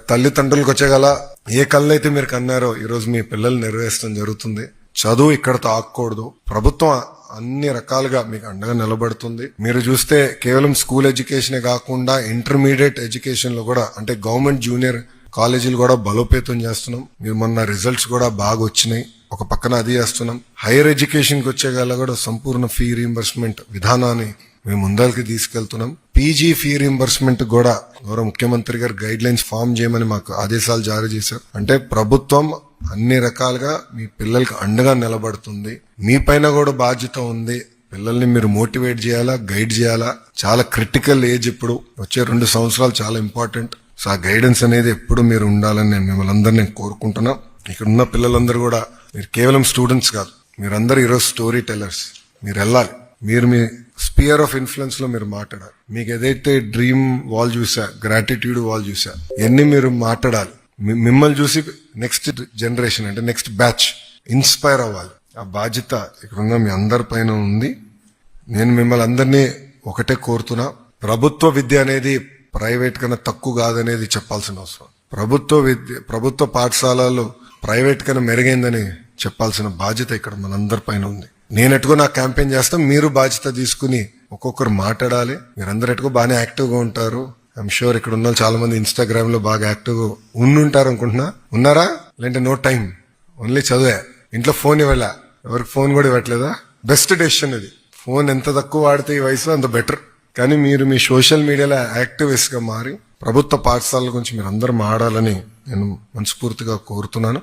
తల్లిదండ్రులకు వచ్చేగల ఏ కళ్ళు అయితే మీరు కన్నారో ఈ రోజు మీ పిల్లలు నెరవేర్చడం జరుగుతుంది. చదువు ఇక్కడతో ఆగకూడదు. ప్రభుత్వం అన్ని రకాలుగా మీకు అండగా నిలబడుతుంది. మీరు చూస్తే కేవలం స్కూల్ ఎడ్యుకేషనే కాకుండా ఇంటర్మీడియట్ ఎడ్యుకేషన్ లో కూడా అంటే గవర్నమెంట్ జూనియర్ కాలేజీలు కూడా బలోపేతం చేస్తున్నాం. మీరు మొన్న రిజల్ట్స్ కూడా బాగా వచ్చినాయి. ఒక పక్కన అది చేస్తున్నాం. హైయర్ ఎడ్యుకేషన్ కి వచ్చేగల కూడా సంపూర్ణ ఫీ రీయింబర్స్మెంట్ విధానాన్ని మేము ముందరికి తీసుకెళ్తున్నాం. పీజీ ఫీ రీయింబర్స్మెంట్ కూడా గౌరవ ముఖ్యమంత్రి గారు గైడ్ లైన్స్ ఫామ్ చేయమని మాకు ఆదేశాలు జారీ చేశారు. అంటే ప్రభుత్వం అన్ని రకాలుగా మీ పిల్లలకి అండగా నిలబడుతుంది. మీ పైన కూడా బాధ్యత ఉంది. పిల్లల్ని మీరు మోటివేట్ చేయాలా, గైడ్ చేయాలా. చాలా క్రిటికల్ ఏజ్ ఇప్పుడు వచ్చే 2 సంవత్సరాలు చాలా ఇంపార్టెంట్. సో ఆ గైడెన్స్ అనేది ఎప్పుడు మీరు ఉండాలని నేను మిమ్మల్ని అందరినీ కోరుకుంటున్నా. ఇక్కడ ఉన్న పిల్లలందరూ కూడా మీరు కేవలం స్టూడెంట్స్ కాదు, మీరందరూ ఈరోజు స్టోరీ టెల్లర్స్. మీరు వెళ్ళాలి. మీరు మీ స్పియర్ ఆఫ్ ఇన్ఫ్లుయెన్స్ లో మీరు మాట్లాడాలి. మీకు ఏదైతే డ్రీమ్ వాల్ చూసా, గ్రాటిట్యూడ్ వాల్ చూసా, ఇవన్నీ మీరు మాట్లాడాలి. మిమ్మల్ని చూసి నెక్స్ట్ జనరేషన్ అంటే నెక్స్ట్ బ్యాచ్ ఇన్స్పైర్ అవ్వాలి. ఆ బాధ్యత ఇక్కడున్న మీ అందరి పైన ఉంది. నేను మిమ్మల్ని అందరినీ ఒకటే కోరుతున్నా, ప్రభుత్వ విద్య అనేది ప్రైవేట్ కన్నా తక్కువ కాదనేది చెప్పాల్సిన అవసరం. ప్రభుత్వ పాఠశాలలు ప్రైవేట్ కన్నా మెరుగైందని చెప్పాల్సిన బాధ్యత ఇక్కడ మనందరి పైన ఉంది. నేను ఎటుకో నా క్యాంపెయిన్ చేస్తాం, మీరు బాధ్యత తీసుకుని ఒక్కొక్కరు మాట్లాడాలి. మీరందరూ ఎటుకో బాగానే యాక్టివ్ గా ఉంటారు. ఐఎమ్ షూర్ ఇక్కడ ఉన్న చాలా మంది ఇన్స్టాగ్రామ్ లో బాగా యాక్టివ్ గా ఉండుంటారు అనుకుంటున్నా. ఉన్నారా? లేదంటే నో టైం, ఓన్లీ చదివే. ఇంట్లో ఫోన్ ఇవ్వలే, ఎవరికి ఫోన్ కూడా ఇవ్వట్లేదా? బెస్ట్ డెసిషన్ ఇది. ఫోన్ ఎంత తక్కువ వాడితే ఈ వయసులో అంత బెటర్. కానీ మీరు మీ సోషల్ మీడియాలో యాక్టివిస్ట్ గా మారి ప్రభుత్వ పాఠశాలల గురించి మీరు అందరూ మాట్లాడాలని నేను మనస్ఫూర్తిగా కోరుతున్నాను.